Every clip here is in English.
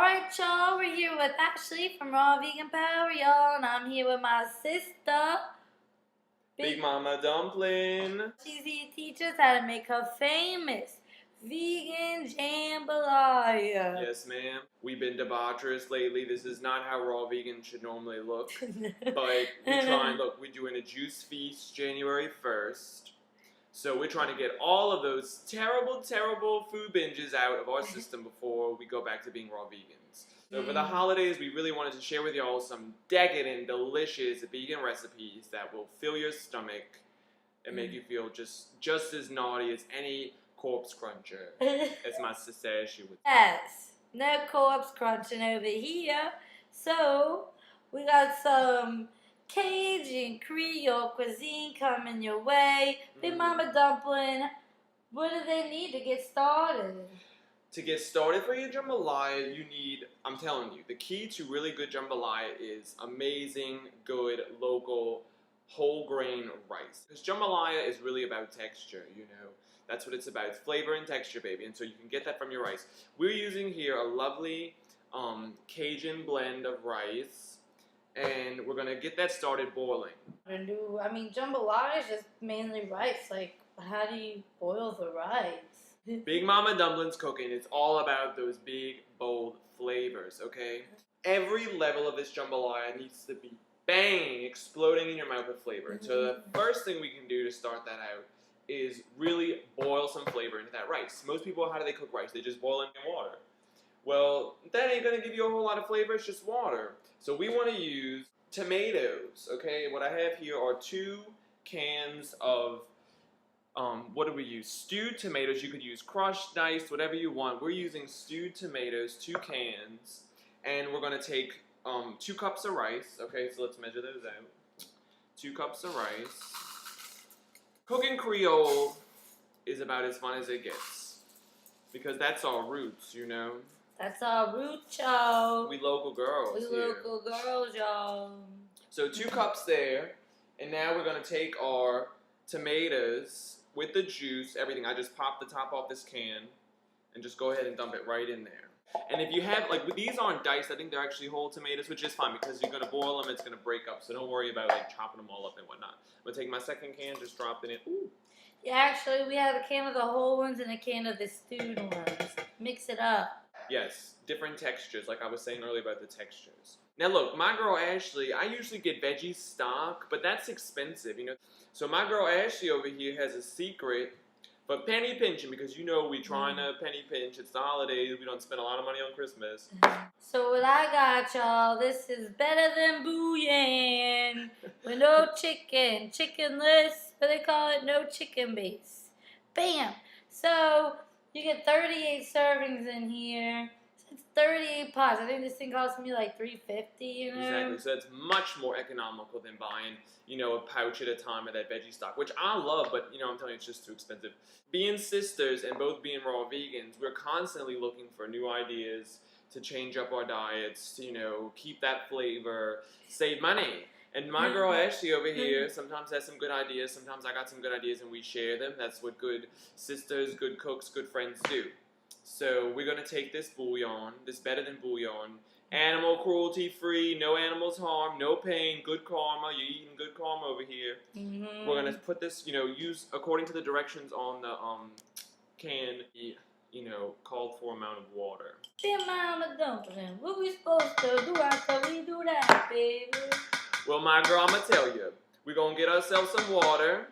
Alright, y'all, we're here with Ashley from Raw Vegan Power, y'all, and I'm here with my sister, Big Momma Dumplin. She's here to teach us how to make her famous vegan jambalaya. Yes, ma'am. We've been debaucherous lately. This is not how raw vegan should normally look. But we try and look. We're doing a juice feast January 1st. So we're trying to get all of those terrible, terrible food binges out of our system before we go back to being raw vegans. So for the holidays, we really wanted to share with y'all some decadent, delicious vegan recipes that will fill your stomach and make you feel just as naughty as any corpse cruncher, as my sister Ashly would say. Yes, no corpse crunching over here. So, we got some Cajun Creole cuisine coming your way. Big Momma Dumplin, what do they need to get started? To get started for your jambalaya, you need, I'm telling you, the key to really good jambalaya is amazing, good, local, whole grain rice. Because jambalaya is really about texture, you know. That's what it's about. It's flavor and texture, baby. And so you can get that from your rice. We're using here a lovely Cajun blend of rice. And we're going to get that started boiling. Jambalaya is just mainly rice. Like, how do you boil the rice? Big Momma Dumplin's cooking. It's all about those big, bold flavors, okay? Every level of this jambalaya needs to be bang, exploding in your mouth with flavor. And so the first thing we can do to start that out is really boil some flavor into that rice. Most people, how do they cook rice? They just boil it in water. Well, that ain't going to give you a whole lot of flavor. It's just water. So we want to use tomatoes, okay? What I have here are 2 cans of, what do we use? Stewed tomatoes. You could use crushed, diced, whatever you want. We're using stewed tomatoes, 2 cans. And we're going to take 2 cups of rice, okay? So let's measure those out. 2 cups of rice. Cooking Creole is about as fun as it gets. Because that's our roots, you know? That's our root, y'all. We local girls here. Local girls, y'all. So 2 cups there. And now we're going to take our tomatoes with the juice, everything. I just popped the top off this can and just go ahead and dump it right in there. And if you have, like, these aren't diced. I think they're actually whole tomatoes, which is fine because you're going to boil them. It's going to break up. So don't worry about, like, chopping them all up and whatnot. I'm going to take my second can, just drop it in. Ooh. Yeah, actually, we have a can of the whole ones and a can of the stewed ones. Mix it up. Yes, different textures, like I was saying earlier about the textures. Now look, my girl Ashley, I usually get veggie stock, but that's expensive, you know. So my girl Ashley over here has a secret for penny pinching, because you know we trying to penny pinch. It's the holidays, we don't spend a lot of money on Christmas. So what I got, y'all, this is better than bouillon. With no chicken, chickenless, what they call it, no chicken base. Bam! So you get 38 servings in here. So it's 38 pots. I think this thing cost me like $3.50, you know? Exactly. So it's much more economical than buying, you know, a pouch at a time of that veggie stock, which I love, but, you know, I'm telling you, it's just too expensive. Being sisters and both being raw vegans, we're constantly looking for new ideas to change up our diets, to, you know, keep that flavor, save money. And my girl Ashley over here sometimes has some good ideas. Sometimes I got some good ideas and we share them. That's what good sisters, good cooks, good friends do. So we're going to take this bouillon, this better than bouillon, animal cruelty free, no animals harmed, no pain, good karma. You're eating good karma over here. We're going to put this, you know, use according to the directions on the can, you know, called for amount of water. Big Momma Dumplin, what we supposed to do after we do that, baby? Well, my girl, I'm going to tell you. We're going to get ourselves some water.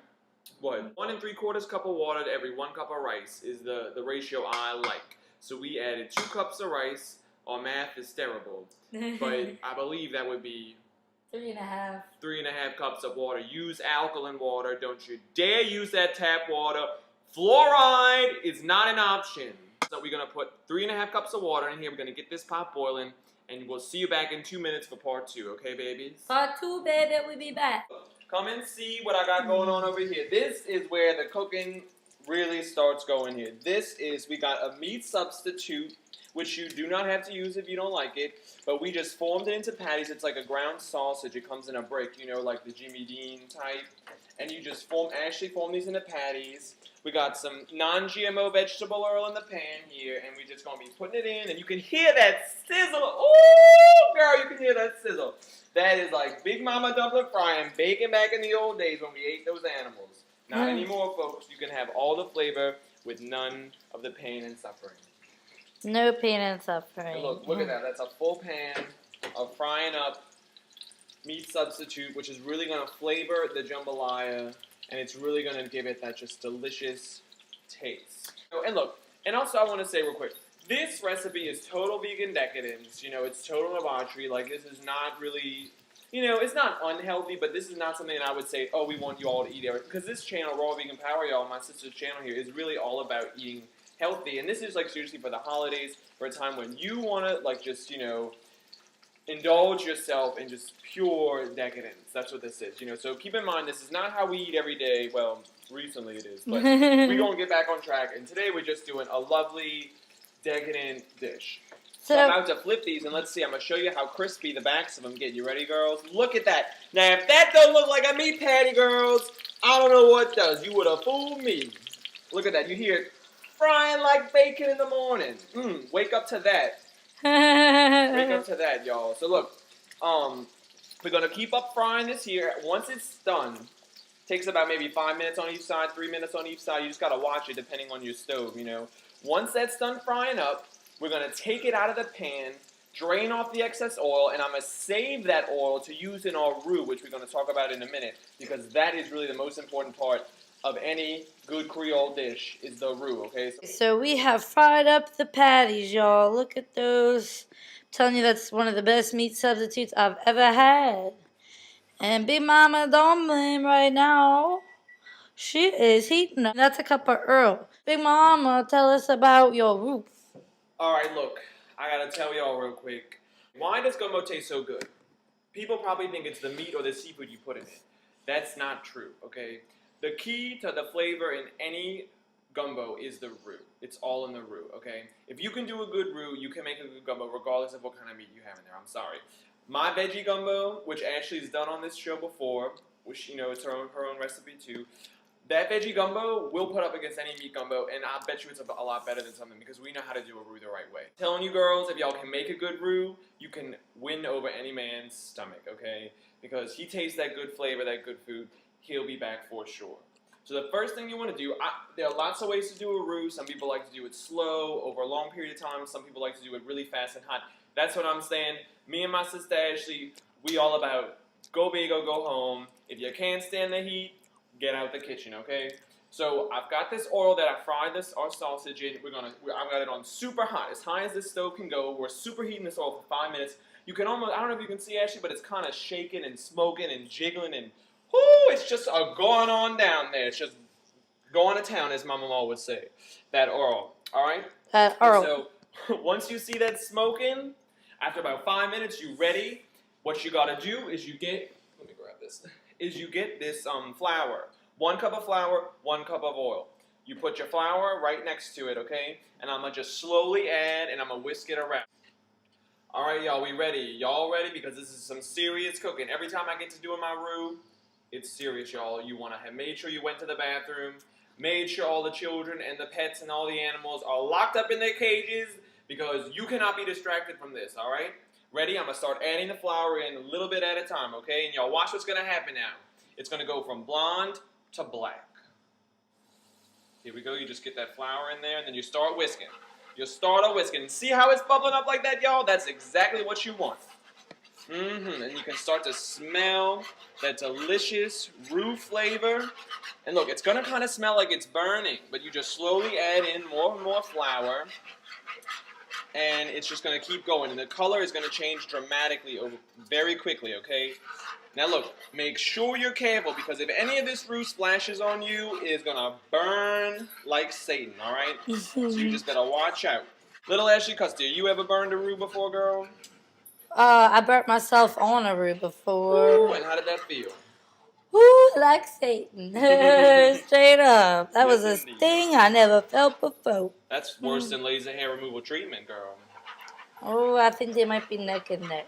What? 1 3/4 cup of water to every 1 cup of rice is the ratio I like. So we added 2 cups of rice. Our math is terrible. But I believe that would be 3.5. 3.5 cups of water. Use alkaline water. Don't you dare use that tap water. Fluoride is not an option. So we're going to put 3.5 cups of water in here. We're going to get this pot boiling. And we'll see you back in 2 minutes for part 2, okay, babies? Part 2, baby, we'll be back. Come and see what I got going on over here. This is where the cooking really starts going here. This is, we got a meat substitute, which you do not have to use if you don't like it, but we just formed it into patties. It's like a ground sausage. It comes in a brick, you know, like the Jimmy Dean type. and you just Ashley form these into patties. We got some non-GMO vegetable oil in the pan here, and we're just gonna be putting it in, and you can hear that sizzle. Ooh, girl, you can hear that sizzle. That is like Big Momma Dumplin frying bacon back in the old days when we ate those animals. Not anymore, folks. You can have all the flavor with none of the pain and suffering. No pain and suffering. And look at that. That's a full pan of frying up meat substitute, which is really going to flavor the jambalaya, and it's really going to give it that just delicious taste. Oh, and look, and also I want to say real quick, this recipe is total vegan decadence. It's total debauchery. Like, this is not really, it's not unhealthy, but this is not something that I would say, oh, we want you all to eat everything. Because this channel, Raw Vegan Power, y'all, my sister's channel here, is really all about eating healthy. And this is, like, seriously for the holidays, for a time when you want to, like, just, indulge yourself in just pure decadence. That's what this is. So keep in mind, this is not how we eat every day. Well, recently it is, but we're going to get back on track. And today we're just doing a lovely, decadent dish. So I'm about to flip these, and let's see. I'm going to show you how crispy the backs of them get. You ready, girls? Look at that. Now, if that don't look like a meat patty, girls, I don't know what does. You would have fooled me. Look at that. You hear it frying like bacon in the morning. Wake up to that. Wake up to that, y'all. So look, we're going to keep up frying this here. Once it's done, takes about maybe 5 minutes on each side, 3 minutes on each side. You just got to watch it depending on your stove, Once that's done frying up, we're going to take it out of the pan, drain off the excess oil, and I'm going to save that oil to use in our roux, which we're going to talk about in a minute, because that is really the most important part of any good Creole dish is the roux, okay? So we have fried up the patties, y'all. Look at those. I'm telling you, that's one of the best meat substitutes I've ever had. And Big Momma Dumplin right now, she is heating up. That's a cup of Earl. Big Mama, tell us about your roux. All right, look, I gotta tell y'all real quick. Why does gumbo taste so good? People probably think it's the meat or the seafood you put in it. That's not true, okay? The key to the flavor in any gumbo is the roux. It's all in the roux, okay? If you can do a good roux, you can make a good gumbo regardless of what kind of meat you have in there. I'm sorry. My veggie gumbo, which Ashley's done on this show before, which, it's her own recipe too, that veggie gumbo will put up against any meat gumbo, and I bet you it's a lot better than something because we know how to do a roux the right way. I'm telling you girls, if y'all can make a good roux, you can win over any man's stomach, okay? Because he tastes that good flavor, that good food, he'll be back for sure. So the first thing you want to do, there are lots of ways to do a roux. Some people like to do it slow over a long period of time. Some people like to do it really fast and hot. That's what I'm saying. Me and my sister Ashley, we all about go big or go home. If you can't stand the heat, get out the kitchen, okay? So I've got this oil that I fried our sausage in. I've got it on super hot, as high as this stove can go. We're superheating this oil for 5 minutes. You can almost, I don't know if you can see Ashley, but it's kind of shaking and smoking and jiggling and it's just going on down there. It's just going to town, as my mama would say. That oil, all right? So once you see that smoking, after about 5 minutes, you ready. What you got to do is you get this flour. 1 cup of flour, 1 cup of oil. You put your flour right next to it, okay? And I'm going to just slowly add, and I'm going to whisk it around. All right, y'all, we ready? Y'all ready? Because this is some serious cooking. Every time I get to doing my roux, it's serious, y'all. You want to have made sure you went to the bathroom, made sure all the children and the pets and all the animals are locked up in their cages because you cannot be distracted from this, all right? Ready? I'm going to start adding the flour in a little bit at a time, okay? And y'all watch what's going to happen now. It's going to go from blonde to black. Here we go. You just get that flour in there, and then you start whisking. You start whisking. See how it's bubbling up like that, y'all? That's exactly what you want. And you can start to smell that delicious roux flavor. And look, it's going to kind of smell like it's burning, but you just slowly add in more and more flour. And it's just going to keep going. And the color is going to change dramatically very quickly, okay? Now look, make sure you're careful because if any of this roux splashes on you, it is going to burn like Satan, all right? So you just better watch out. Little Ashley Custer, you ever burned a roux before, girl? I burnt myself on a roux before. Ooh, and how did that feel? Ooh, like Satan. Straight up. That was a sting I never felt before. That's worse than laser hair removal treatment, girl. Oh, I think they might be neck and neck.